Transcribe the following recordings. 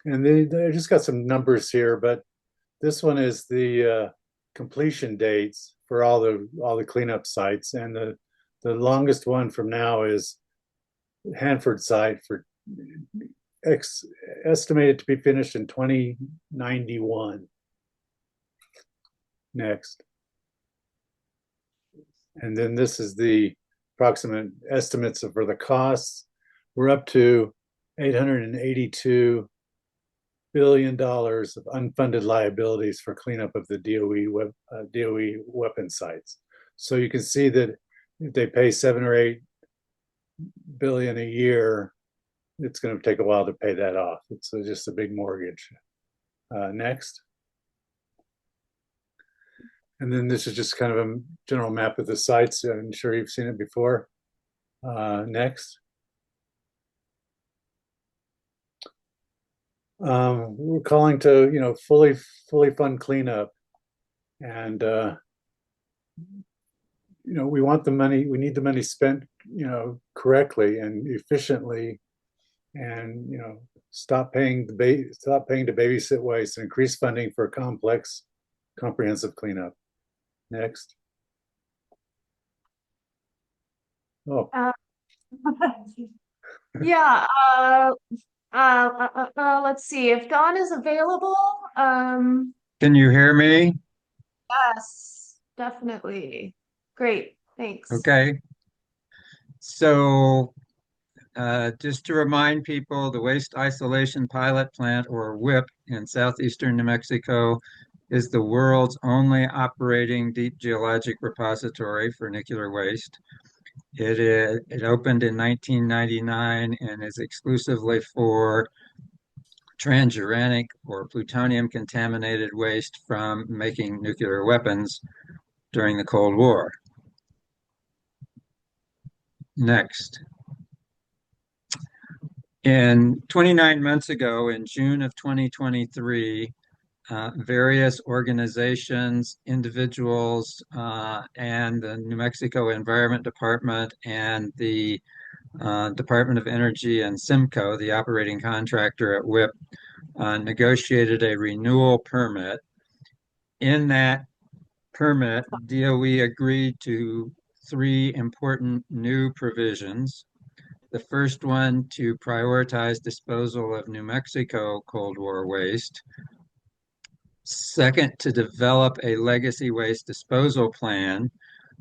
And they just got some numbers here, but this one is the completion dates for all the cleanup sites, and the longest one from now is Hanford site for ex, estimated to be finished in 2091. Next. And then this is the approximate estimates for the costs. We're up to $882 billion of unfunded liabilities for cleanup of the DOE weapon sites. So you can see that if they pay 7 or 8 billion a year, it's going to take a while to pay that off. It's just a big mortgage. Next. And then this is just kind of a general map of the sites. I'm sure you've seen it before. Next. We're calling to, fully fund cleanup. And, we want the money, we need the money spent, correctly and efficiently, and, stop paying to babysit waste and increase funding for complex, comprehensive cleanup. Next. Oh, Uh, yeah. Let's see if Dawn is available. Can you hear me? Yes, definitely. Great. Thanks. Okay. So, just to remind people, the Waste Isolation Pilot Plant, or WIP, in southeastern New Mexico is the world's only operating deep geologic repository for nuclear waste. It opened in 1999 and is exclusively for transuranic or plutonium contaminated waste from making nuclear weapons during the Cold War. Next. 29 months ago, in June of 2023, various organizations, individuals, and the New Mexico Environment Department and the Department of Energy and SIMCO, the operating contractor at WIP, negotiated a renewal permit. In that permit, DOE agreed to three important new provisions. The first one, to prioritize disposal of New Mexico Cold War waste. Second, to develop a legacy waste disposal plan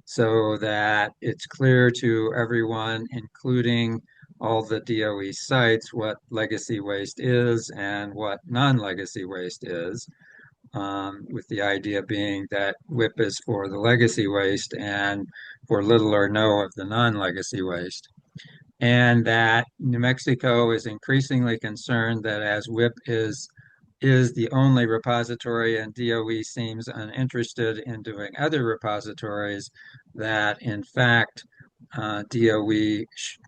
so that it's clear to everyone, including all the DOE sites, what legacy waste is and what non-legacy waste is, with the idea being that WIP is for the legacy waste and for little or no of the non-legacy waste. And that New Mexico is increasingly concerned that as WIP is the only repository and DOE seems uninterested in doing other repositories, that in fact DOE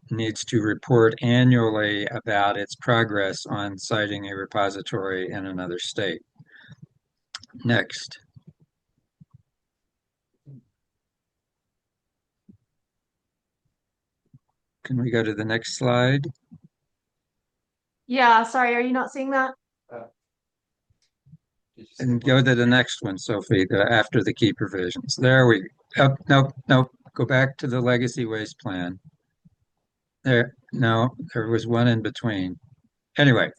needs to report annually about its progress on citing a repository in another state. Next. Can we go to the next slide? Yeah, sorry, are you not seeing that? And go to the next one, Sophie, after the key provisions. There we go. Oh, nope, nope. Go back to the legacy waste plan. There, no, there was one in between. Anyway,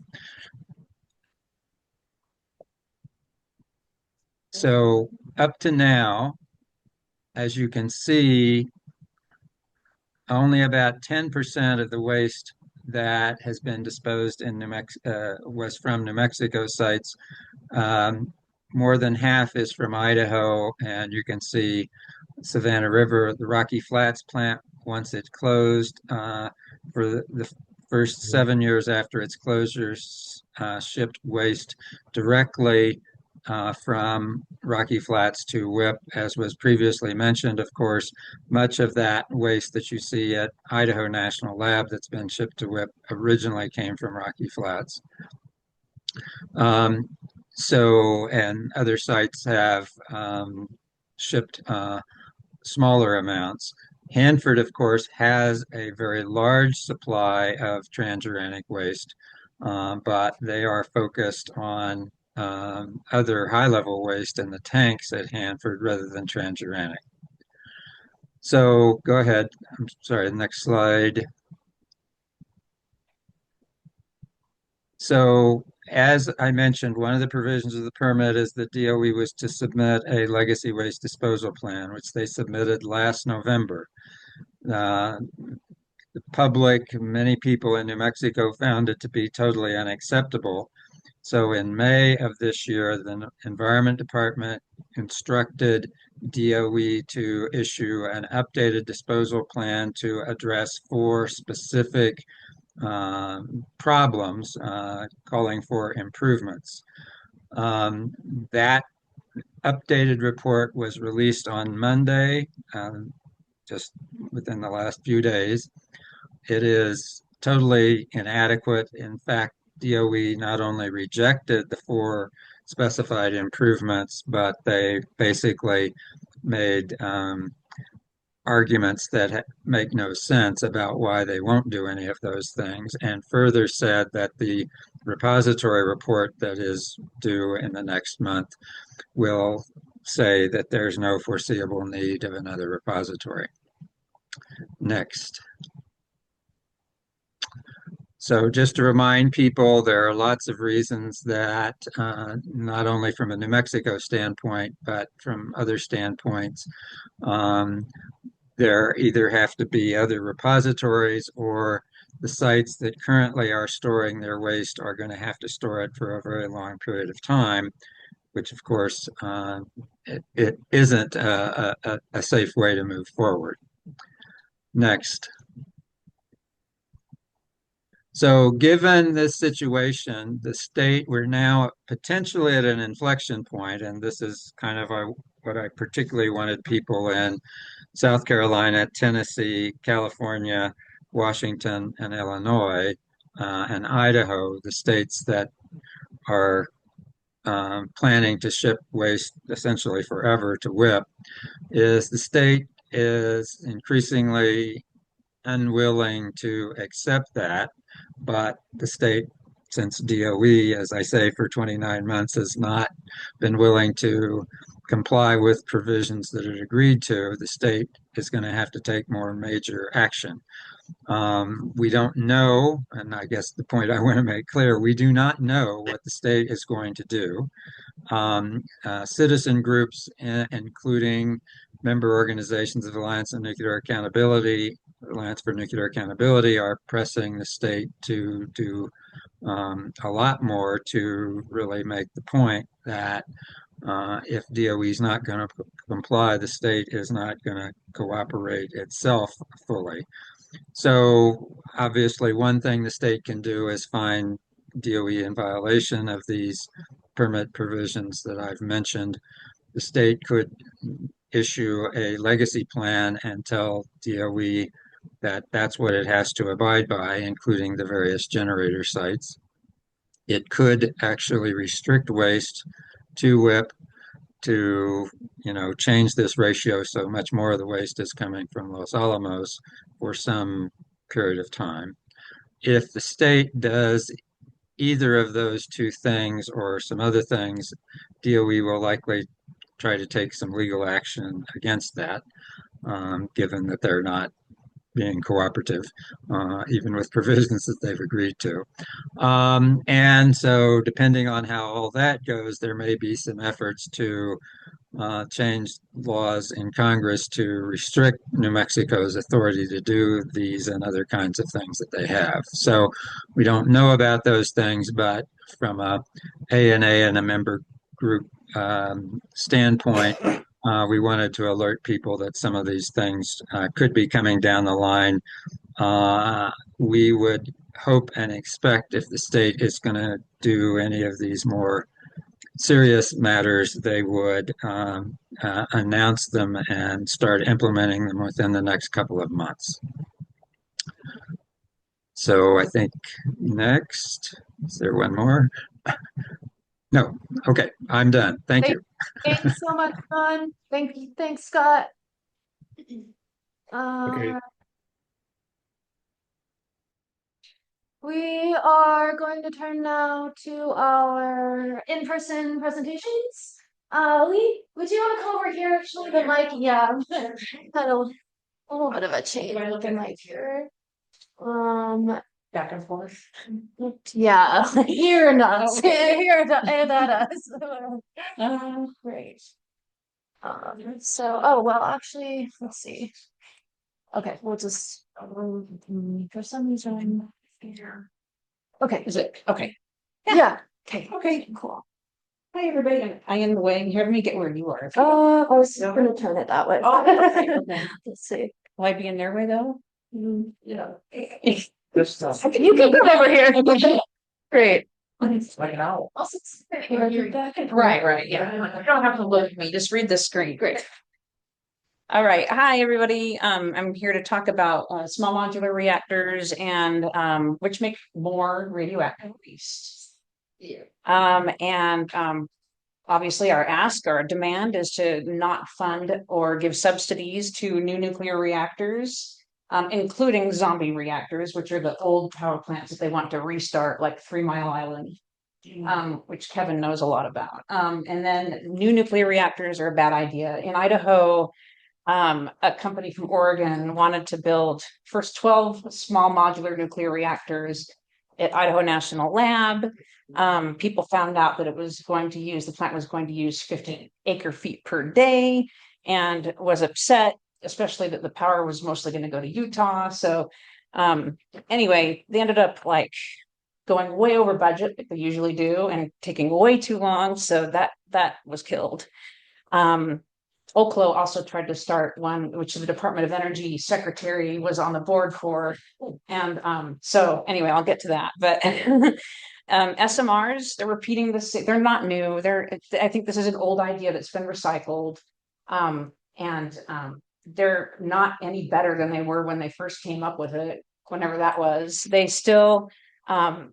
so up to now, as you can see, only about 10% of the waste that has been disposed in New Mexico was from New Mexico sites. More than half is from Idaho, and you can see Savannah River, the Rocky Flats plant, once it closed, for the first 7 years after its closure, shipped waste directly from Rocky Flats to WIP, as was previously mentioned. Of course, much of that waste that you see at Idaho National Lab that's been shipped to WIP originally came from Rocky Flats. And other sites have shipped smaller amounts. Hanford, of course, has a very large supply of transuranic waste, but they are focused on other high-level waste in the tanks at Hanford rather than transuranic. So go ahead. I'm sorry, the next slide. So as I mentioned, one of the provisions of the permit is that DOE was to submit a legacy waste disposal plan, which they submitted last November. The public, many people in New Mexico found it to be totally unacceptable. So in May of this year, the Environment Department instructed DOE to issue an updated disposal plan to address 4 specific problems, calling for improvements. That updated report was released on Monday, just within the last few days. It is totally inadequate. In fact, DOE not only rejected the 4 specified improvements, but they basically made arguments that make no sense about why they won't do any of those things, and further said that the repository report that is due in the next month will say that there's no foreseeable need of another repository. Next. So just to remind people, there are lots of reasons that not only from a New Mexico standpoint, but from other standpoints, there either have to be other repositories, or the sites that currently are storing their waste are going to have to store it for a very long period of time, which of course it isn't a safe way to move forward. Next. So given this situation, the state, we're now potentially at an inflection point, and this is kind of what I particularly wanted people in South Carolina, Tennessee, California, Washington, and Illinois, and Idaho, the states that are planning to ship waste essentially forever to WIPP, is the state is increasingly unwilling to accept that, but the state, since DOE, as I say, for 29 months has not been willing to comply with provisions that it agreed to, the state is going to have to take more major action. We don't know, and I guess the point I want to make clear, we do not know what the state is going to do. Citizen groups, including member organizations of Alliance on Nuclear Accountability, Alliance for Nuclear Accountability, are pressing the state to do a lot more to really make the point that if DOE is not going to comply, the state is not going to cooperate itself fully. So obviously one thing the state can do is find DOE in violation of these permit provisions that I've mentioned. The state could issue a legacy plan and tell DOE that that's what it has to abide by, including the various generator sites. It could actually restrict waste to WIPP to, change this ratio so much more of the waste is coming from Los Alamos for some period of time. If the state does either of those 2 things or some other things, DOE will likely try to take some legal action against that, given that they're not being cooperative, even with provisions that they've agreed to. And so depending on how all that goes, there may be some efforts to change laws in Congress to restrict New Mexico's authority to do these and other kinds of things that they have. So we don't know about those things, but from a ANA and a member group standpoint, we wanted to alert people that some of these things could be coming down the line. We would hope and expect if the state is going to do any of these more serious matters, they would announce them and start implementing them within the next couple of months. So I think next, is there one more? No, okay, I'm done. Thank you. Thanks so much, John. Thank you. Thanks, Scott. Okay. We are going to turn now to our in-person presentations. Lee, would you want to come over here? Actually, the mic, yeah, had a little bit of a change with the mic here. Back and forth. Yeah, here and us, here and at us. Great. So, oh, well, actually, let's see. Okay, we'll just, for some reason, here. Okay, Is it? Okay. yeah, okay, Okay. cool. Hi, everybody. I am in the way. Here, let me get where you are. I was gonna turn it that way. Oh, okay, okay. Let's see. Will I be in their way though? Yeah. Good stuff. You can come over here. Great. Like an owl. Also, back and Right, right, yeah. You don't have to look at me. Just read the screen. Great. All right. Hi, everybody. I'm here to talk about small modular reactors and which make more radioactive waste. Yeah. Obviously, our demand is to not fund or give subsidies to new nuclear reactors, including zombie reactors, which are the old power plants that they want to restart, like 3 Mile Island, which Kevin knows a lot about. And then new nuclear reactors are a bad idea. In Idaho, a company from Oregon wanted to build first 12 small modular nuclear reactors at Idaho National Lab. People found out that the plant was going to use 50 acre feet per day and was upset, especially that the power was mostly going to go to Utah. So anyway, they ended up like going way over budget, like they usually do, and taking way too long. So that was killed. Oklo also tried to start one, which the Department of Energy secretary was on the board for. And so anyway, I'll get to that. But SMRs, they're repeating this. They're not new. I think this is an old idea that's been recycled. And they're not any better than they were when they first came up with it, whenever that was. They still they're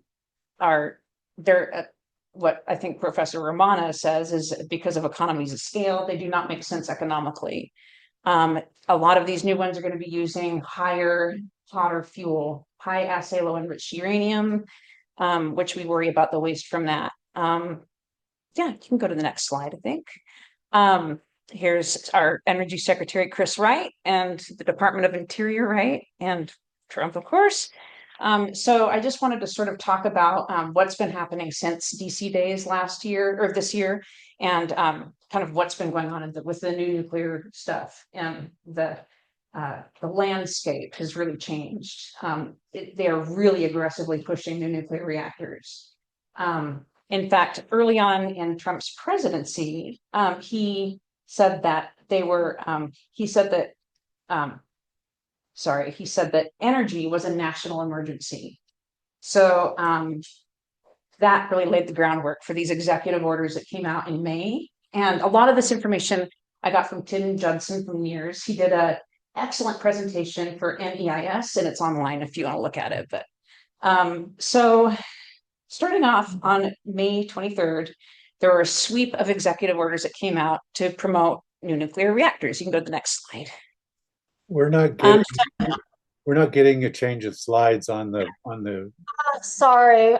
what I think Professor Romana says is because of economies of scale, they do not make sense economically. A lot of these new ones are going to be using hotter fuel, high assay low enriched uranium, which we worry about the waste from that. Yeah, you can go to the next slide, I think. Here's our Energy Secretary, Chris Wright, and the Department of Interior, right? And Trump, of course. So I just wanted to sort of talk about what's been happening since DC Days last year or this year, and kind of what's been going on with the new nuclear stuff. And the landscape has really changed. They are really aggressively pushing new nuclear reactors. In fact, early on in Trump's presidency, he said that he said that energy was a national emergency. So that really laid the groundwork for these executive orders that came out in May. And a lot of this information I got from Tim Judson from NEARS. He did an excellent presentation for NEIS, and it's online if you want to look at it. But so starting off on May 23rd, there were a sweep of executive orders that came out to promote new nuclear reactors. You can go to the next slide. We're not getting a change of slides on the. Sorry,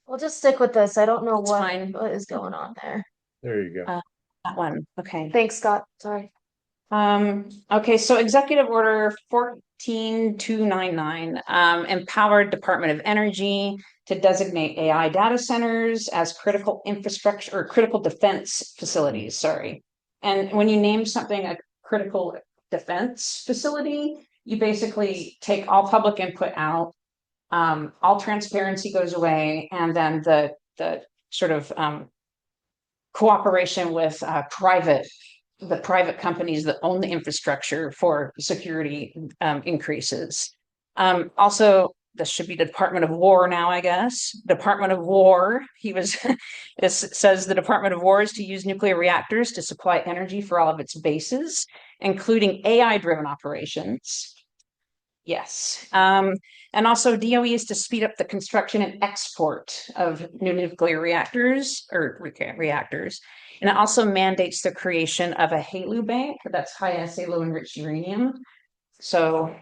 we'll just stick with this. I don't know what is going on there. There you go. That one. Okay. Thanks, Scott. Sorry. Okay, so Executive Order 14299 empowered Department of Energy to designate AI data centers as critical infrastructure or critical defense facilities. Sorry. And when you name something a critical defense facility, you basically take all public input out, all transparency goes away, and then the sort of cooperation with the private companies that own the infrastructure for security increases. Also, this should be the Department of War now, I guess. Department of War, this says the Department of War is to use nuclear reactors to supply energy for all of its bases, including AI-driven operations. Yes. And also DOE is to speed up the construction and export of new nuclear reactors. And it also mandates the creation of a HALEU bank, that's high assay low enriched uranium. So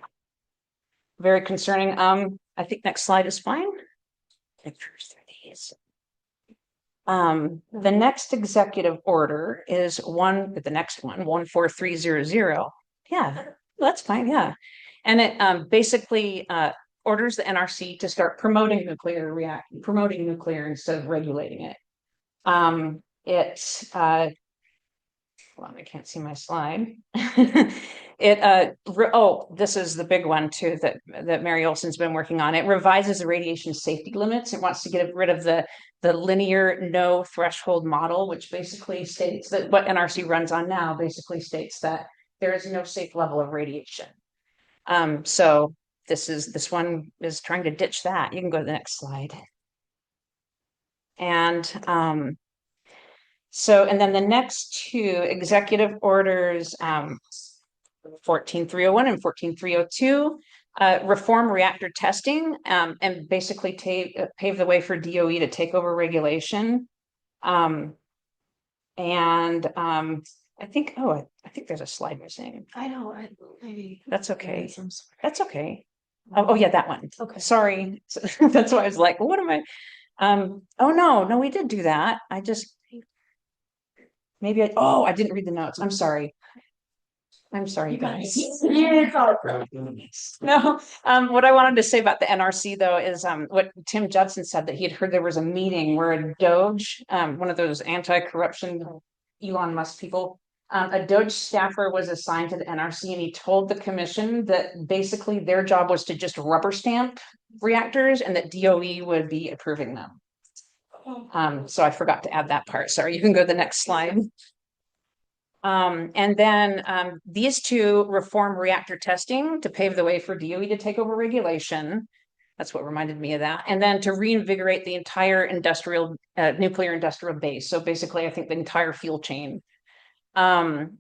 very concerning. I think next slide is fine. Pictures through these. The next executive order is the next one, 14300. Yeah, that's fine. Yeah. And it basically orders the NRC to start promoting nuclear instead of regulating it. It's well, I can't see my slide. This is the big one too that Mary Olson's been working on. It revises the radiation safety limits. It wants to get rid of the linear no threshold model, which basically states that what NRC runs on now basically states that there is no safe level of radiation. So this one is trying to ditch that. You can go to the next slide. And and then the next two executive orders, 14301 and 14302, reform reactor testing and basically pave the way for DOE to take over regulation. I think there's a slide missing. I know, maybe. That's okay. I'm sorry. That's okay. Oh yeah, that one. Okay. Sorry. That's why I was like, what am I? Oh no, we did do that. I didn't read the notes. I'm sorry. You guys. No, what I wanted to say about the NRC though is what Tim Judson said, that he had heard there was a meeting where a Doge, one of those anti-corruption Elon Musk people, a Doge staffer was assigned to the NRC, and he told the commission that basically their job was to just rubber stamp reactors and that DOE would be approving them. So I forgot to add that part. Sorry, you can go to the next slide. And then these two reform reactor testing to pave the way for DOE to take over regulation. That's what reminded me of that. And then to reinvigorate the entire nuclear industrial base. So basically, I think the entire fuel chain. From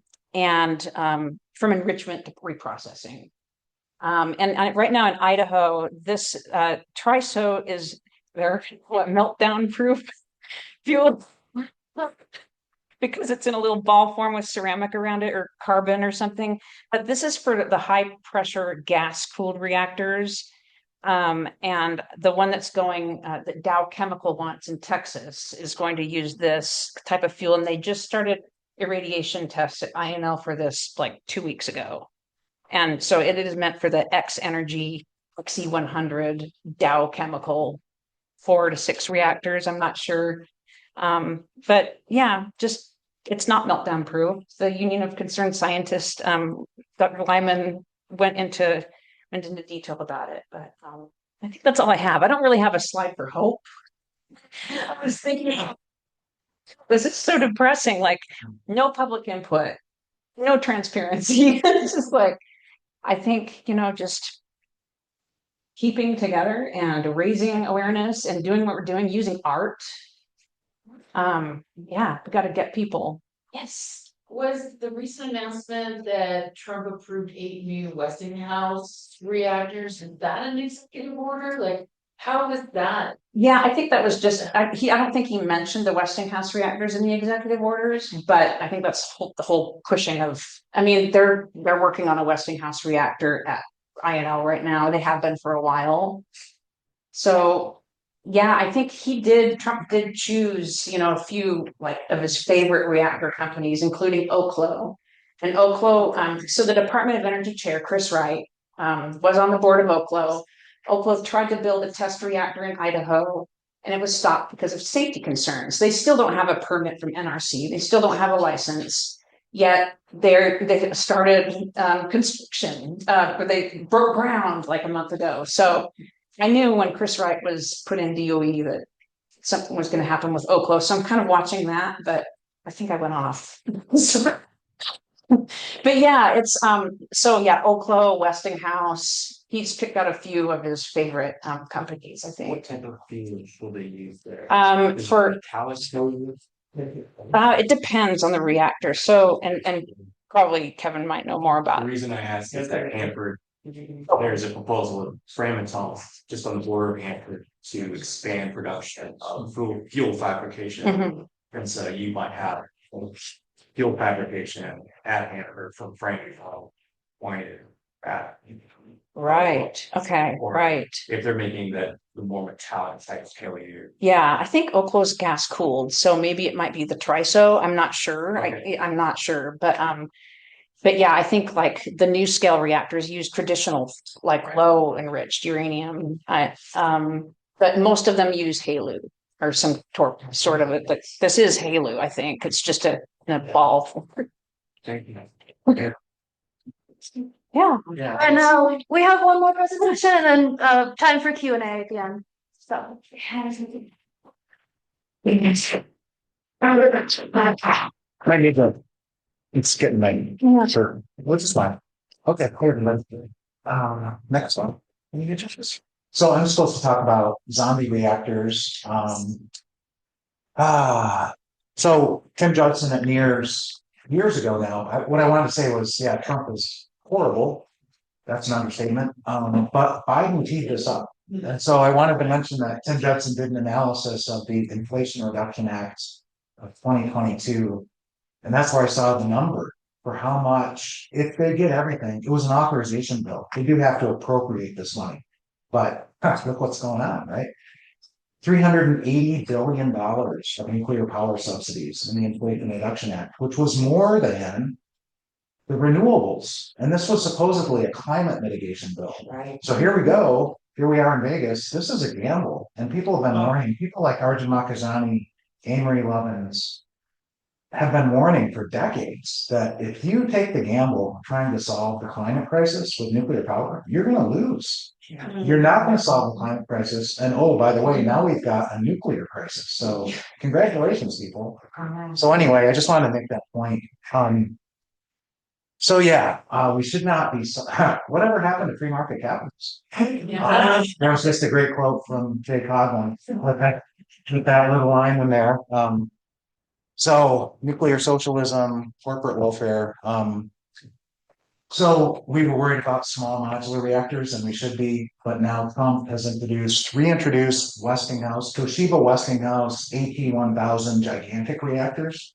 enrichment to reprocessing. And right now in Idaho, this TRISO is their meltdown proof fuel. Because it's in a little ball form with ceramic around it or carbon or something. But this is for the high pressure gas cooled reactors. And the one that's going, that Dow Chemical wants in Texas is going to use this type of fuel. And they just started irradiation tests at INL for this like 2 weeks ago. And so it is meant for the X Energy XE100 Dow Chemical 4 to 6 reactors. I'm not sure. But yeah, it's not meltdown proof. The Union of Concerned Scientists, Dr. Lyman went into detail about it, but I think that's all I have. I don't really have a slide for hope. I was thinking, this is so depressing, like no public input, no transparency. It's just like, I think, just keeping together and raising awareness and doing what we're doing, using art. Yeah, we got to get people. Yes. Was the recent announcement that Trump approved 8 new Westinghouse reactors, is that an executive order? Like, how was that? Yeah, I think that was just, I don't think he mentioned the Westinghouse reactors in the executive orders, but I think that's the whole pushing of, they're working on a Westinghouse reactor at INL right now. They have been for a while. So yeah, I think Trump did choose, a few of his favorite reactor companies, including Oklo. And Oklo, so the Department of Energy chair, Chris Wright, was on the board of Oklo. Oklo tried to build a test reactor in Idaho, and it was stopped because of safety concerns. They still don't have a permit from NRC. They still don't have a license. Yet they started construction, but they broke ground like a month ago. So I knew when Chris Wright was put in DOE that something was going to happen with Oklo. So I'm kind of watching that, but I think I went off. But yeah, it's Oklo, Westinghouse. He's picked out a few of his favorite companies, I think. What type of fuels will they use there? For metallic fuel? it depends on the reactor. So and probably Kevin might know more about The it. reason I ask is that Hanford, there's a proposal of Framatome just on the board of Hanford to expand production of fuel fabrication. Mhm. And so you might have fuel fabrication at Hanford from Framatome pointed at Right, okay, Or- right. If they're making the more metallic type of failure. Yeah, I think Oklo's gas cooled, so maybe it might be the triso. I'm not sure. Okay. I'm not sure, but yeah, I think like the new scale reactors use traditional like low enriched uranium. But most of them use HALEU or some sort of it. But this is HALEU, I think. It's just a ball. Thank you. Yeah. Yeah. And we have one more presentation and then time for Q&A at the end. So. I need to. It's getting late. Yeah. Sure. Which is fine. Okay, clear. Next one. Can you get this? So I'm supposed to talk about zombie reactors. So Tim Judson at Nears years ago now, what I wanted to say was, yeah, Trump is horrible. That's an understatement. But Biden teed this up. And so I wanted to mention that Tim Judson did an analysis of the Inflation Reduction Act of 2022. And that's where I saw the number for how much, if they get everything, it was an authorization bill. They do have to appropriate this money. But look what's going on, right? $380 billion of nuclear power subsidies in the Inflation Reduction Act, which was more than the renewables. And this was supposedly a climate mitigation bill. Right. So here we go. Here we are in Vegas. This is a gamble. And people have been warning, people like Arjun Makajani, Amory Lovins, have been warning for decades that if you take the gamble of trying to solve the climate crisis with nuclear power, you're going to lose. You're not going to solve the climate crisis. And oh, by the way, now we've got a nuclear crisis. So congratulations, people. So anyway, I just wanted to make that point. So yeah, we should not be. Whatever happened to free market capitalism? There was just a great quote from Jay Coughlin with that little line in there. So nuclear socialism, corporate welfare. So we were worried about small modular reactors, and we should be, but now Trump has reintroduced Westinghouse, Toshiba Westinghouse AP1000 gigantic reactors.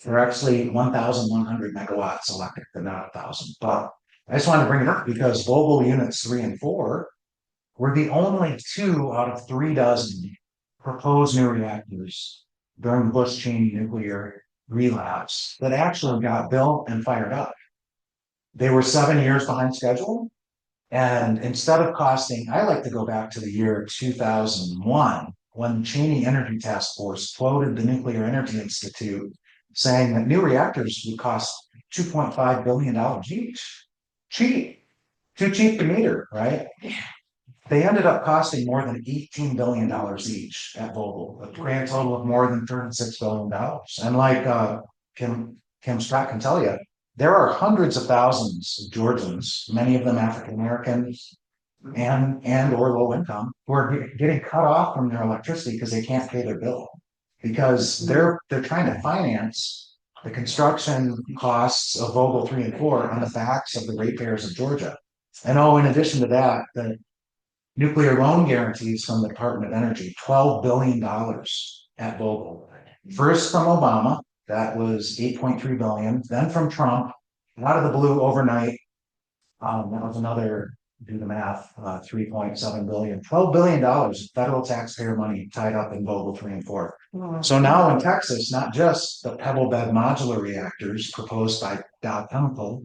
They're actually 1,100 megawatts electric, they're not 1,000. But I just wanted to bring it up because Vogtle units 3 and 4 were the only 2 out of 3 dozen proposed new reactors during the Bush-Cheney nuclear relapse that actually got built and fired up. They were 7 years behind schedule. And instead of costing, I like to go back to the year 2001 when Cheney Energy Task Force floated the Nuclear Energy Institute saying that new reactors would cost $2.5 billion each. Cheap. Too cheap to meter, right? They ended up costing more than $18 billion each at Vogtle, a grand total of more than $36 billion. And like Kim Scott can tell you, there are hundreds of thousands of Georgians, many of them African Americans and or low income, who are getting cut off from their electricity because they can't pay their bill because they're trying to finance the construction costs of Vogtle 3 and 4 on the backs of the ratepayers of Georgia. And oh, in addition to that, the nuclear loan guarantees from the Department of Energy, $12 billion at Vogtle. First from Obama, that was 8.3 billion. Then from Trump, out of the blue overnight, that was another, do the math, 3.7 billion, $12 billion federal taxpayer money tied up in Vogtle 3 and 4. So now in Texas, not just the pebble bed modular reactors proposed by Dow Chemical,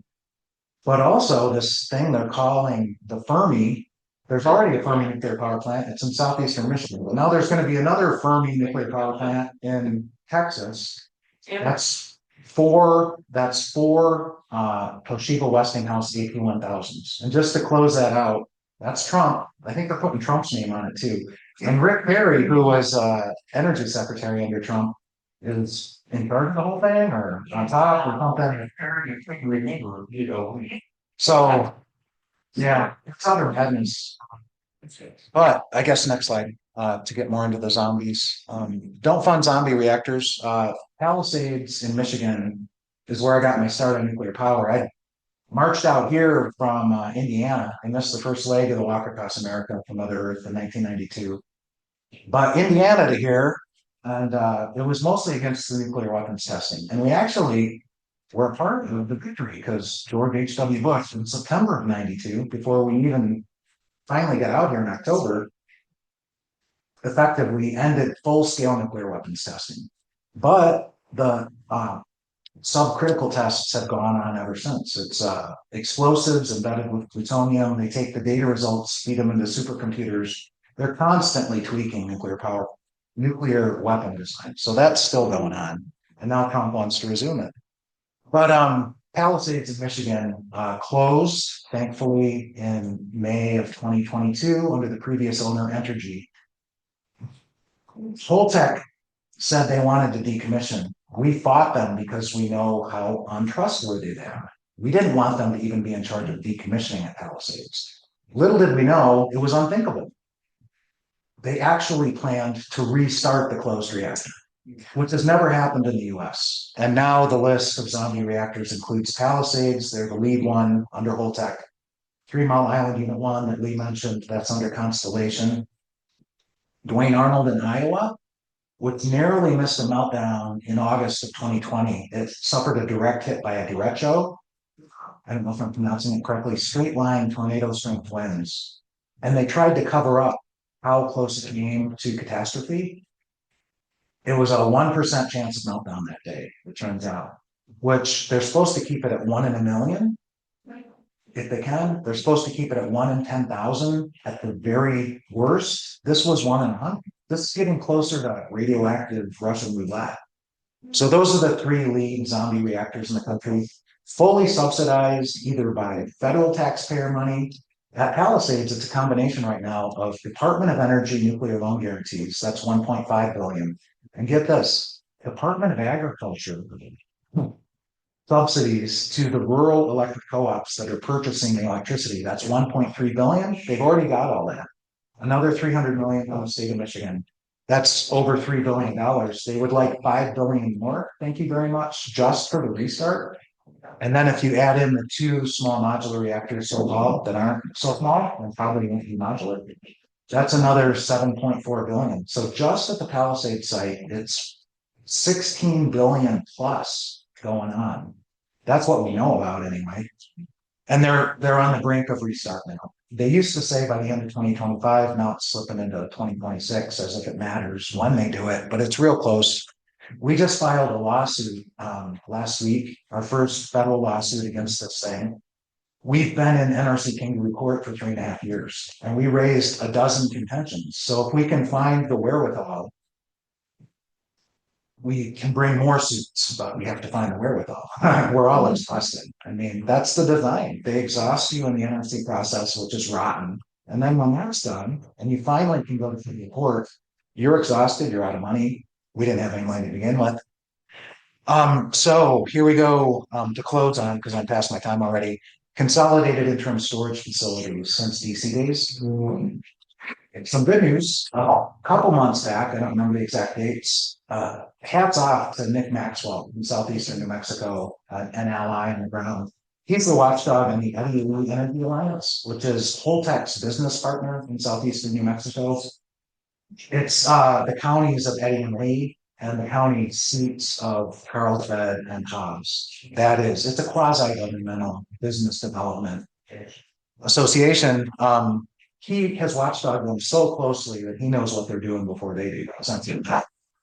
but also this thing they're calling the Fermi. There's already a Fermi nuclear power plant. It's in southeastern Michigan. But now there's going to be another Fermi nuclear power plant in Texas. That's four Toshiba Westinghouse AP1000s. And just to close that out, that's Trump. I think they're putting Trump's name on it too. And Rick Perry, who was energy secretary under Trump, is in charge of the whole thing or on top or something. So yeah, it's other madness. But I guess next slide, to get more into the zombies. Don't fund zombie reactors. Palisades in Michigan is where I got my start on nuclear power. I marched out here from Indiana. I missed the first leg of the Walk Across America from Mother Earth in 1992. But Indiana to here, and it was mostly against the nuclear weapons testing. And we actually were a part of the victory because George H.W. Bush in September of 92, before we even finally got out here in October, effectively ended full-scale nuclear weapons testing. But the subcritical tests have gone on ever since. It's explosives embedded with plutonium. They take the data results, feed them into supercomputers. They're constantly tweaking nuclear weapon design. So that's still going on. And now Trump wants to resume it. But Palisades in Michigan closed, thankfully, in May of 2022 under the previous owner, Entergy. Holtec said they wanted to decommission. We fought them because we know how untrustworthy they are. We didn't want them to even be in charge of decommissioning at Palisades. Little did we know it was unthinkable. They actually planned to restart the closed reactor, which has never happened in the US. And now the list of zombie reactors includes Palisades. They're the lead one under Holtec. 3 Mile Island Unit 1 that Lee mentioned, that's under Constellation. Dwayne Arnold in Iowa, which narrowly missed a meltdown in August of 2020. It suffered a direct hit by a derecho. I don't know if I'm pronouncing it correctly, straight line tornado strength winds. And they tried to cover up how close it came to catastrophe. It was a 1% chance of meltdown that day, it turns out, which they're supposed to keep it at 1 in a million. If they can, they're supposed to keep it at 1 in 10,000 at the very worst. This was 1 in 100. This is getting closer to radioactive Russian roulette. So those are the 3 lead zombie reactors in the country, fully subsidized either by federal taxpayer money. At Palisades, it's a combination right now of Department of Energy nuclear loan guarantees. That's 1.5 billion. And get this, Department of Agriculture subsidies to the rural electric co-ops that are purchasing the electricity. That's 1.3 billion. They've already got all that. Another 300 million from the state of Michigan. That's over $3 billion. They would like 5 billion more. Thank you very much, just for the restart. And then if you add in the 2 small modular reactors so-called that aren't so small and probably won't be modular, that's another 7.4 billion. So just at the Palisades site, it's 16 billion plus going on. That's what we know about anyway. And they're on the brink of restart now. They used to say by the end of 2025, now it's slipping into 2026 as if it matters when they do it, but it's real close. We just filed a lawsuit last week, our first federal lawsuit against this thing. We've been in NRC Kangaroo Court for 3.5 years, and we raised a dozen contentions. So if we can find the wherewithal, we can bring more suits, but we have to find the wherewithal. We're all exhausted. I mean, that's the design. They exhaust you in the NRC process, which is rotten. And then when that's done, and you finally can go to the court, you're exhausted, you're out of money. We didn't have any money to begin with. So here we go to close on, because I'm past my time already. Consolidated interim storage facilities since DC days. Some good news. A couple months back, I don't remember the exact dates. Hats off to Nick Maxwell in southeastern New Mexico, an ally on the ground. He's the watchdog on the LEU Energy Alliance, which is Holtec's business partner in southeastern New Mexico. It's the counties of Eddy and Lee and the county seats of Carlsbad and Hobbs. It's a quasi-governmental business development association. He has watchdog them so closely that he knows what they're doing before they do.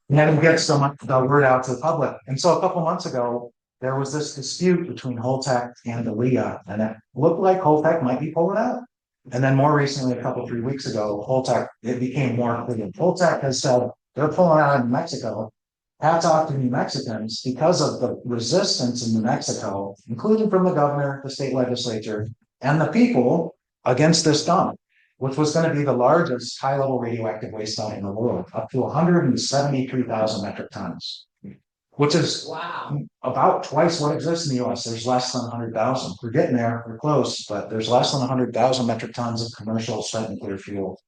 And then he gets the word out to the public. And so a couple months ago, there was this dispute between Holtec and the LEA, and it looked like Holtec might be pulling out. And then more recently, 3 weeks ago, it became more clear. Holtec has said they're pulling out of New Mexico. Hats off to New Mexicans because of the resistance in New Mexico, including from the governor, the state legislature, and the people against this dump, which was going to be the largest high-level radioactive waste dump in the world, up to 173,000 metric tons, which is about twice what exists in the US. There's less than 100,000. We're getting there, we're close, but there's less than 100,000 metric tons of commercial spent nuclear fuel.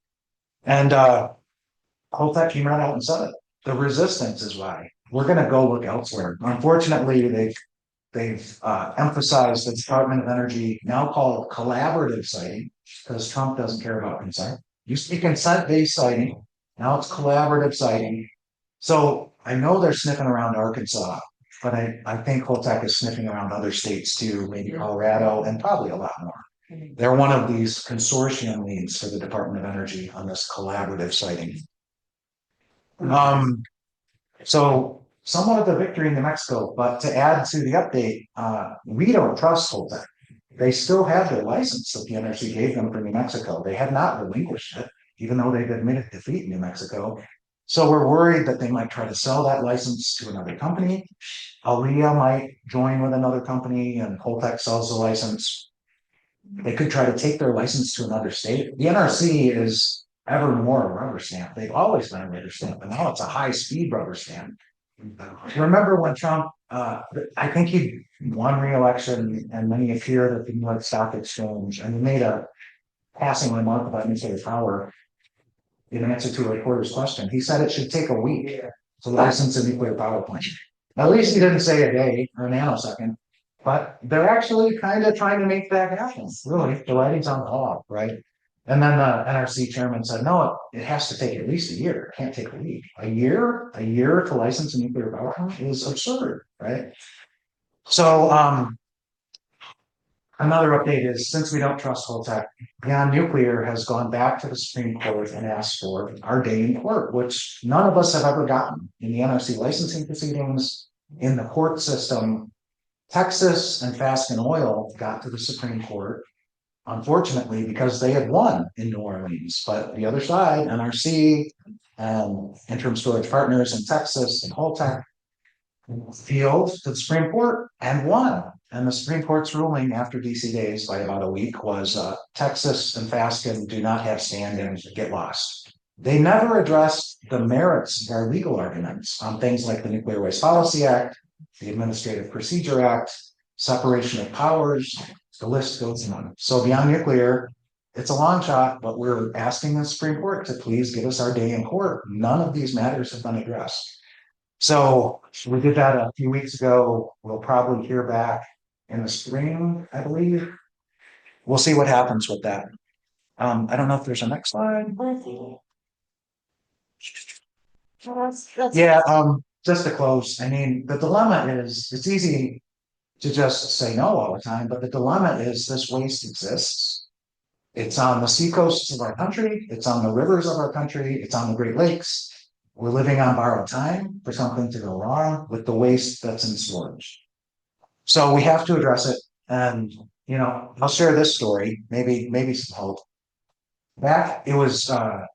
And Holtec came right out and said it. The resistance is why. We're going to go look elsewhere. Unfortunately, they've emphasized the Department of Energy, now called collaborative siting, because Trump doesn't care about consent. Used to be consent-based siting, now it's collaborative siting. So I know they're sniffing around Arkansas. but I think Holtec is sniffing around other states too, maybe Colorado, and probably a lot more. They're one of these consortium leads for the Department of Energy on this collaborative siting. So somewhat of a victory in New Mexico, but to add to the update, we don't trust Holtec. They still have their license that the NRC gave them for New Mexico. They have not relinquished it, even though they've admitted defeat in New Mexico. So we're worried that they might try to sell that license to another company. Alia might join with another company and Holtec sells the license. They could try to take their license to another state. The NRC is ever more a rubber stamp. They've always been a rubber stamp, but now it's a high-speed rubber stamp. Remember when Trump, I think he won re-election and then he appeared at the New York Stock Exchange and he made a passing remark about nuclear power in answer to a reporter's question. He said it should take a week to license a nuclear power plant. At least he didn't say a day or a nanosecond, but they're actually kind of trying to make that happen. Really, the writing's on the wall, right? And then the NRC chairman said, no, it has to take at least a year. It can't take a week. A year to license a nuclear power plant is absurd, right? So another update is, since we don't trust Holtec, Beyond Nuclear has gone back to the Supreme Court and asked for our day in court, which none of us have ever gotten in the NRC licensing proceedings, in the court system. Texas and Fasken Oil got to the Supreme Court, unfortunately, because they had won in New Orleans. But the other side, NRC and Interim Storage Partners in Texas and Holtec, appealed to the Supreme Court and won. And the Supreme Court's ruling after DC days by about a week was Texas and Fasken do not have standing to get lost. They never addressed the merits of our legal arguments on things like the Nuclear Waste Policy Act, the Administrative Procedure Act, separation of powers, the list goes on. So Beyond Nuclear, it's a long shot, but we're asking the Supreme Court to please give us our day in court. None of these matters have been addressed. So we did that a few weeks ago. We'll probably hear back in the spring, I believe. We'll see what happens with that. I don't know if there's a next slide. Yeah, just to close, I mean, the dilemma is, it's easy to just say no all the time, but the dilemma is this waste exists. It's on the seacoasts of our country. It's on the rivers of our country. It's on the Great Lakes. We're living on borrowed time for something to go wrong with the waste that's in storage. So we have to address it. And, you know, I'll share this story, maybe some hope. Back, it was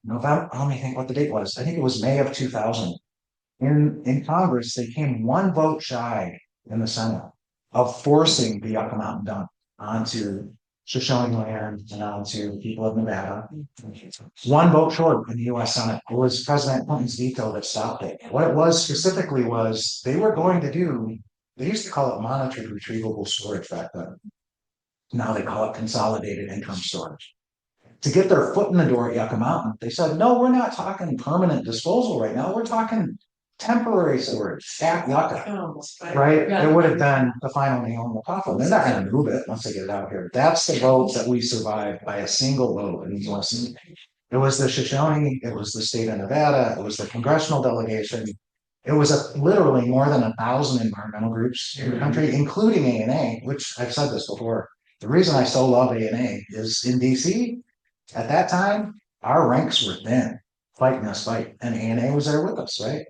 November, let me think what the date was. I think it was May of 2000. In Congress, they came one vote shy in the Senate of forcing the Yucca Mountain dump onto Shoshone land and onto people of Nevada. One vote short in the US Senate. It was President Clinton's veto that stopped it. What it was specifically was they were going to do, they used to call it monitored retrievable storage back then. Now they call it consolidated interim storage. To get their foot in the door at Yucca Mountain, they said, no, we're not talking permanent disposal right now. We're talking temporary storage at Yucca, right? It would have been the final nail in the coffin. They're not going to move it once they get it out here. That's the vote that we survived by a single vote in the US. It was the Shoshone, it was the state of Nevada, it was the congressional delegation. It was literally more than 1,000 environmental groups in the country, including ANA, which I've said this before. The reason I so love ANA is in DC, at that time, our ranks were thin, fighting this fight, and ANA was there with us, right?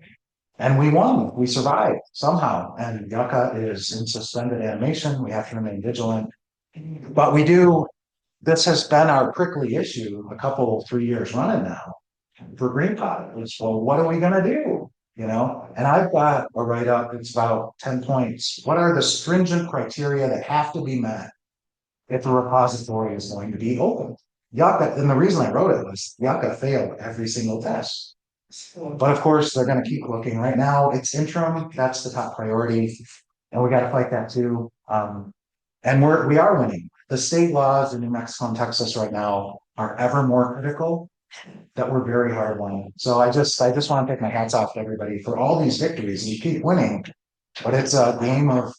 And we won, we survived somehow. And Yucca is in suspended animation. We have to remain vigilant. But we do, this has been our prickly issue a couple, 3 years running now for Green Pot. It's, well, what are we going to do? You know, and I've got a write up, it's about 10 points. What are the stringent criteria that have to be met if a repository is going to be open? Yucca, and the reason I wrote it was Yucca failed every single test. But of course, they're going to keep looking. Right now, it's interim. That's the top priority. And we got to fight that too. And we are winning. The state laws in New Mexico and Texas right now are ever more critical that we're very hard winning. So I just want to take my hats off to everybody for all these victories. We keep winning, but it's a game of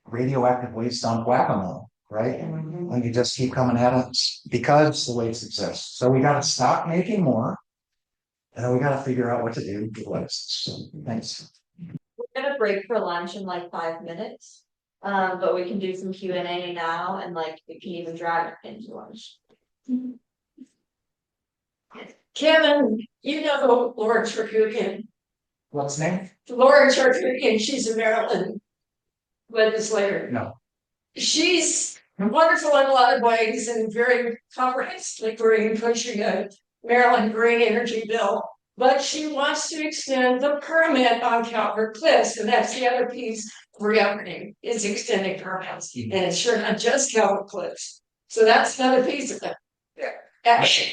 radioactive waste on whack-a-mole, right? And you just keep coming at it because the waste exists. So we got to stop making more. And then we got to figure out what to do with waste. So, thanks. We're gonna break for lunch in like 5 minutes. But we can do some Q&A now and like we can even drag it into lunch. Kevin, you know Laura Cherkukian. What's the name? Laura Cherkukian, she's a Maryland legislator. No. She's wonderful in a lot of ways and very comprehensively green, pushing a Maryland green energy bill. But she wants to extend the permit on Calvert Cliffs, and that's the other piece of reopening, is extending permits. And it's sure not just Calvert Cliffs. So that's another piece of it.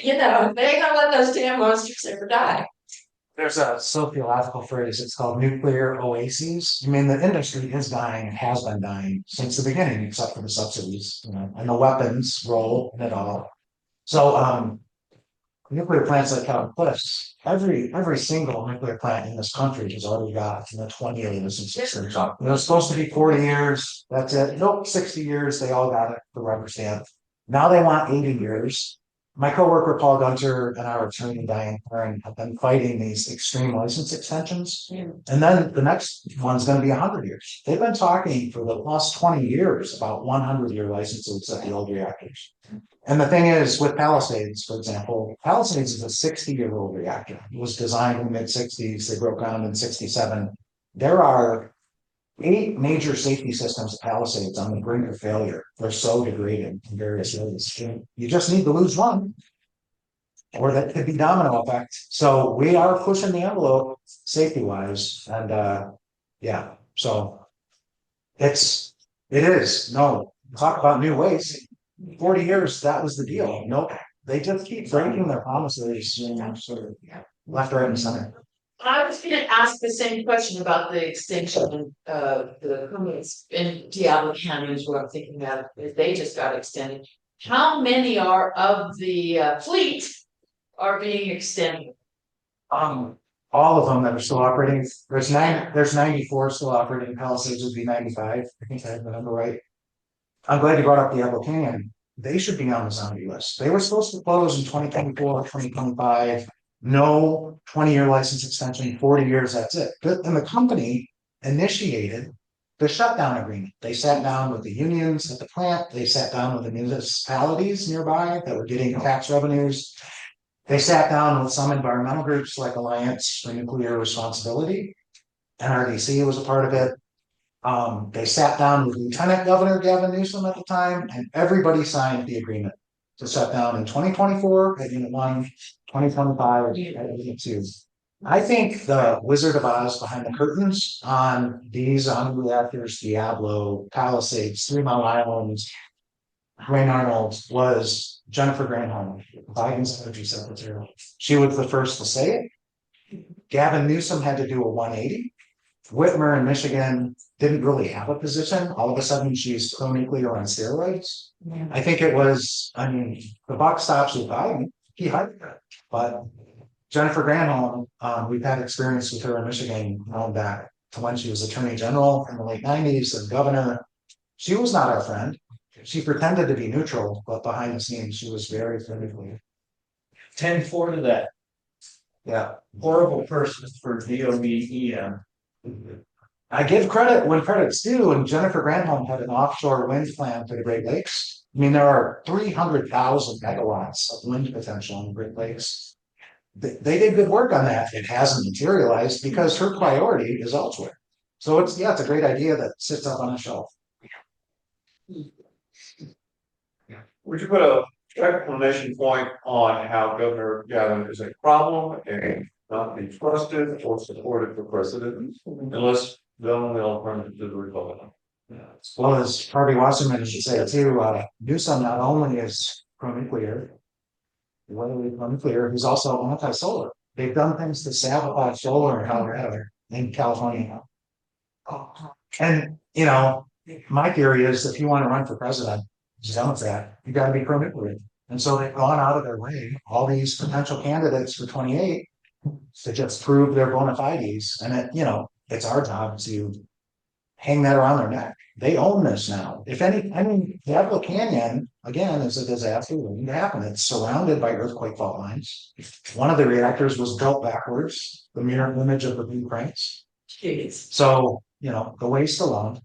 You know, they ain't gonna let those damn monsters ever die. There's a sociological phrase, it's called nuclear oases. I mean, the industry is dying and has been dying since the beginning, except for the subsidies, you know, and the weapons role in it all. So, nuclear plants like Calvert Cliffs, every single nuclear plant in this country has already got in the 20 years and 60 years. It was supposed to be 40 years, that's it. Nope, 60 years, they all got it, the rubber stamp. Now they want 80 years. My coworker Paul Gunter and our attorney Diane Curran have been fighting these extreme license extensions. And then the next one's going to be 100 years. They've been talking for the last 20 years about 100-year licenses at the old reactors. And the thing is, with Palisades, for example, Palisades is a 60-year-old reactor. It was designed in the mid-60s. They broke ground in 67. There are 8 major safety systems of Palisades on the brink of failure. They're so degraded in various ways. You just need to lose one, or that could be domino effect. So we are pushing the envelope safety-wise, and yeah, so it is. No, talk about new ways. 40 years, that was the deal. Nope, they just keep breaking their promises, sort of left, right, and center. I was gonna ask the same question about the extension of the permits in Diablo County is what I'm thinking about, if they just got extended. How many are of the fleet are being extended? All of them that are still operating. There's 94 still operating. Palisades would be 95. I think I have the number right. I'm glad you brought up Diablo Canyon. They should be on the zombie list. They were supposed to close in 2024, 2025. No 20-year license extension, 40 years, that's it. And the company initiated the shutdown agreement. They sat down with the unions at the plant. They sat down with the municipalities nearby that were getting tax revenues. They sat down with some environmental groups like Alliance for Nuclear Responsibility. NRDC was a part of it. They sat down with Lieutenant Governor Gavin Newsom at the time, and everybody signed the agreement to shut down in 2024 at Unit 1, 2025 at Unit 2. I think the Wizard of Oz behind the curtains on these reactors, Diablo, Palisades, 3 Mile Island, Wayne Arnold, was Jennifer Granholm, Biden's energy secretary. She was the first to say it. Gavin Newsom had to do a 180. Whitmer in Michigan didn't really have a position. All of a sudden, she's pro-nuclear on steroids. I think it was, I mean, the buck stops with Biden. He hired her. But Jennifer Granholm, we've had experience with her in Michigan going back to when she was attorney general in the late 90s and governor. She was not our friend. She pretended to be neutral, but behind the scenes, she was very friendly. 10-4 to that. Yeah. Horrible person for DOE. I give credit when credit's due, and Jennifer Granholm had an offshore wind plan for the Great Lakes. I mean, there are 300,000 megawatts of wind potential in the Great Lakes. They did good work on that. It hasn't materialized because her priority is elsewhere. So it's a great idea that sits up on a shelf. Would you put a exclamation point on how Governor Gavin is a problem and not be trusted or supported for president unless the only alternative is the Republican? Well, as Harvey Wasserman should say too, Newsom not only is pro-nuclear, he's also anti-solar. They've done things to sabotage solar in Colorado, in California. And, my theory is if you want to run for president, as a Democrat, you got to be pro-nuclear. And so they've gone out of their way, all these potential candidates for 28, to just prove their bona fides. And it's our job to hang that around their neck. They own this now. Diablo Canyon, again, is a disaster waiting to happen. It's surrounded by earthquake fault lines. One of the reactors was built backwards, the mirror image of the blueprints. Jeez. So the waste alone.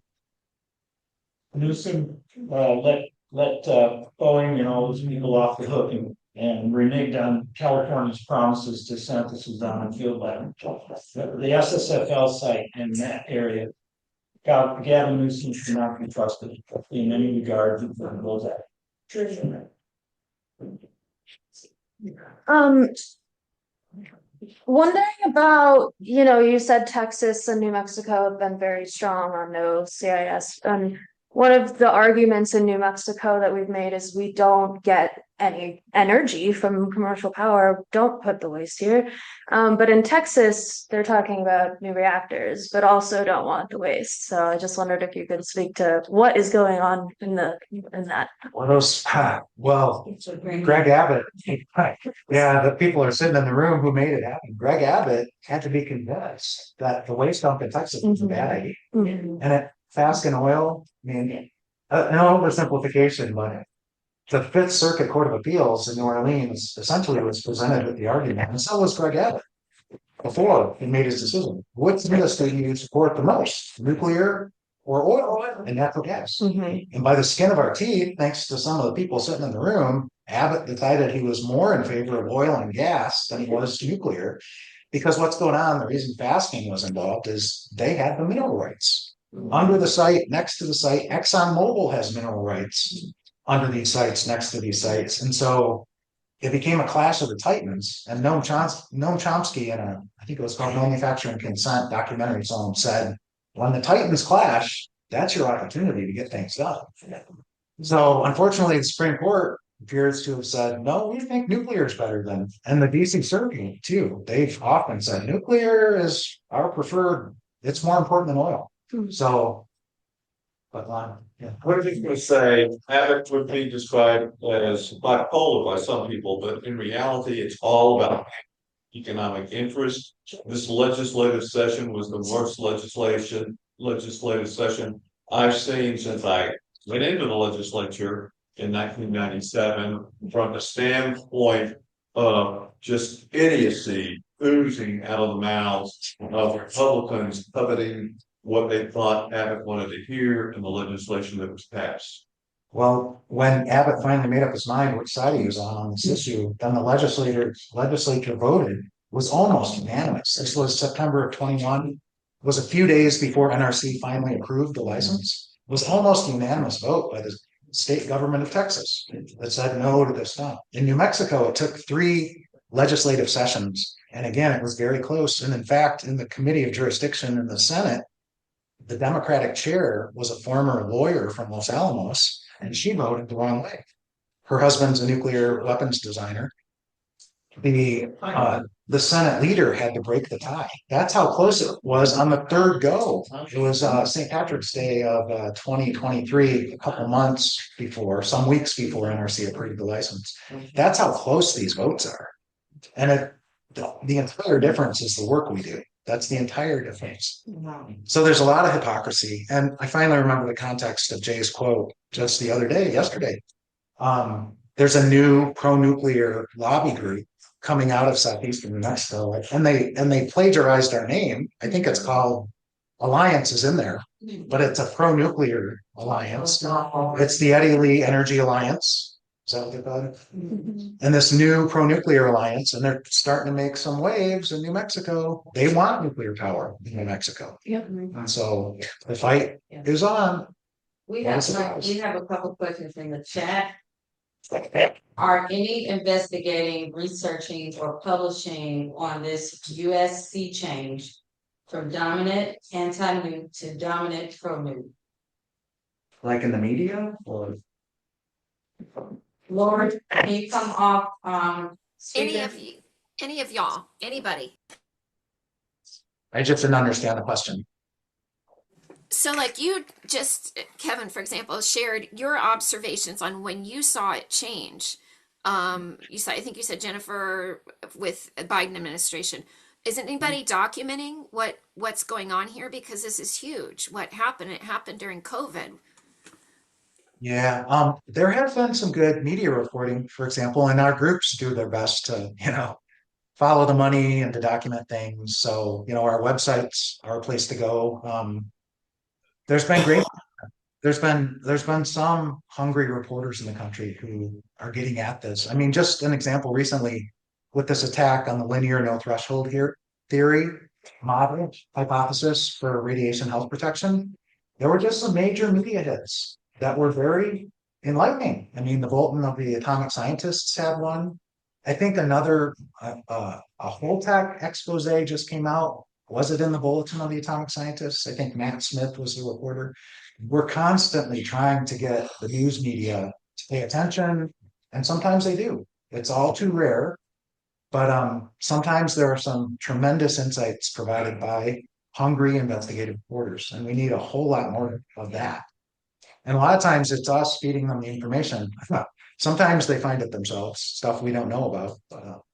Newsom, let Boeing and all those people off the hook and reneged on California's promises to synthesis down in field lab. The SSFL site in that area, Gavin Newsom should not be trusted in any regard. Um, wondering about, you said Texas and New Mexico have been very strong on no CIS. And one of the arguments in New Mexico that we've made is we don't get any energy from commercial power, don't put the waste here. But in Texas, they're talking about new reactors, but also don't want the waste. So I just wondered if you could speak to what is going on in that. Well, Greg Abbott, yeah, the people are sitting in the room who made it happen. Greg Abbott had to be convinced that the waste dump in Texas was a bad idea. Mhm. And at Fasken Oil, I mean, no oversimplification, but the Fifth Circuit Court of Appeals in New Orleans essentially was presented with the argument, and so was Greg Abbott before he made his decision. Which industry do you support the most, nuclear or oil and natural gas? Mhm. And by the skin of our teeth, thanks to some of the people sitting in the room, Abbott decided he was more in favor of oil and gas than he was nuclear. Because what's going on, the reason Fasking was involved is they had the mineral rights. Under the site, next to the site, ExxonMobil has mineral rights under these sites, next to these sites. And so it became a clash of the titans. And Noam Chomsky in I think it was called Manufacturing Consent documentary film said, when the titans clash, that's your opportunity to get things done. So unfortunately, the Supreme Court appears to have said, no, we think nuclear is better than, and the DC Circuit too. They've often said nuclear is our preferred, it's more important than oil. So, but yeah. What if you could say Abbott would be described as bipolar by some people, but in reality, it's all about economic interest. This legislative session was the worst legislative session I've seen since I went into the legislature in 1997, from the standpoint of just idiocy oozing out of the mouths of Republicans coveting what they thought Abbott wanted to hear in the legislation that was passed. Well, when Abbott finally made up his mind which side he was on this issue, then the legislature voted, was almost unanimous. This was September of 21, was a few days before NRC finally approved the license. It was almost unanimous vote by the state government of Texas that said no to this stuff. In New Mexico, it took 3 legislative sessions. And again, it was very close. And in fact, in the committee of jurisdiction in the Senate, the Democratic chair was a former lawyer from Los Alamos, and she voted the wrong way. Her husband's a nuclear weapons designer. The Senate leader had to break the tie. That's how close it was on the third go. It was St. Patrick's Day of 2023, a couple months before, some weeks before NRC approved the license. That's how close these votes are. And the entire difference is the work we do. That's the entire difference. So there's a lot of hypocrisy. And I finally remember the context of Jay's quote just the other day, yesterday. There's a new pro-nuclear lobby group coming out of southeastern New Mexico, and they plagiarized our name. I think it's called Alliance is in there, but it's a pro-nuclear alliance. It's the Eddie Lee Energy Alliance. Is that what they call it? And this new pro-nuclear alliance, and they're starting to make some waves in New Mexico. They want nuclear power in New Mexico. Yep. And so the fight is on. We have a couple questions in the chat. Are any investigating, researching, or publishing on this USC change from dominant anti-nuke to dominant pro-nuke? Like in the media? Or Lord, can you come off speaker? Any of y'all, anybody. I just didn't understand the question. So like you just, Kevin, for example, shared your observations on when you saw it change. You said, I think you said Jennifer with Biden administration. Is anybody documenting what's going on here? Because this is huge. What happened? It happened during COVID. Yeah, there has been some good media reporting, for example, and our groups do their best to, follow the money and to document things. So, our websites are a place to go. there's been some hungry reporters in the country who are getting at this. I mean, just an example recently with this attack on the linear no threshold here theory model hypothesis for radiation health protection. There were just some major media hits that were very enlightening. I mean, the Bulletin of the Atomic Scientists had one. I think another a Holtec expose just came out. Was it in the Bulletin of the Atomic Scientists? I think Matt Smith was the reporter. We're constantly trying to get the news media to pay attention, and sometimes they do. It's all too rare, but sometimes there are some tremendous insights provided by hungry investigative reporters, and we need a whole lot more of that. And a lot of times it's us feeding them the information. Sometimes they find it themselves, stuff we don't know about.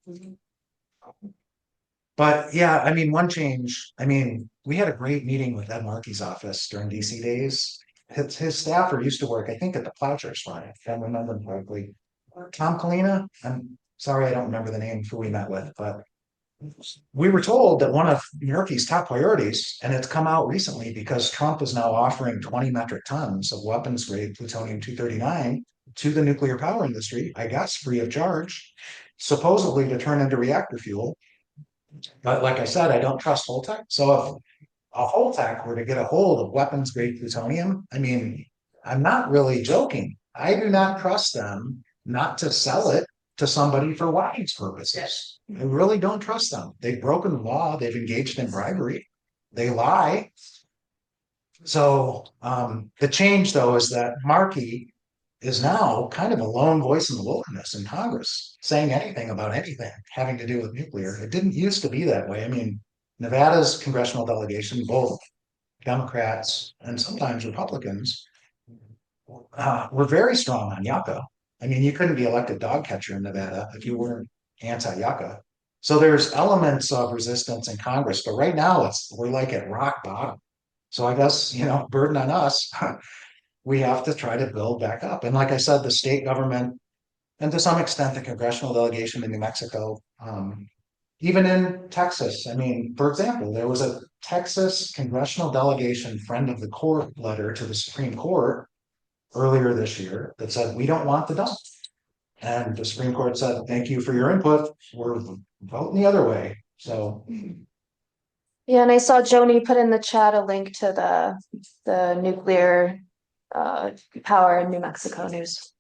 But yeah, I mean, one change, I mean, we had a great meeting with Ed Markey's office during DC days. His staffer used to work, I think, at the Plowshares Farm, if I remember correctly. Tom Kalina, I'm sorry, I don't remember the name who we met with, but we were told that one of Murphy's top priorities, and it's come out recently because Trump is now offering 20 metric tons of weapons grade plutonium 239 to the nuclear power industry, I guess free of charge, supposedly to turn into reactor fuel. But like I said, I don't trust Holtec. So if a Holtec were to get a hold of weapons grade plutonium, I mean, I'm not really joking. I do not trust them not to sell it to somebody for weapons purposes. I really don't trust them. They've broken the law. They've engaged in bribery. They lie. So the change, though, is that Markey is now kind of a lone voice in the wilderness in Congress, saying anything about anything having to do with nuclear. It didn't used to be that way. I mean, Nevada's congressional delegation, both Democrats and sometimes Republicans, were very strong on Yucca. I mean, you couldn't be elected dog catcher in Nevada if you weren't anti-Yucca. So there's elements of resistance in Congress, but right now we're like at rock bottom. So I guess, burden on us. We have to try to build back up. And like I said, the state government, and to some extent, the congressional delegation in New Mexico, even in Texas. I mean, for example, there was a Texas congressional delegation friend of the court letter to the Supreme Court earlier this year that said, we don't want the dump. And the Supreme Court said, thank you for your input. We're voting the other way. So Yeah, and I saw Joni put in the chat a link to the nuclear power in New Mexico news.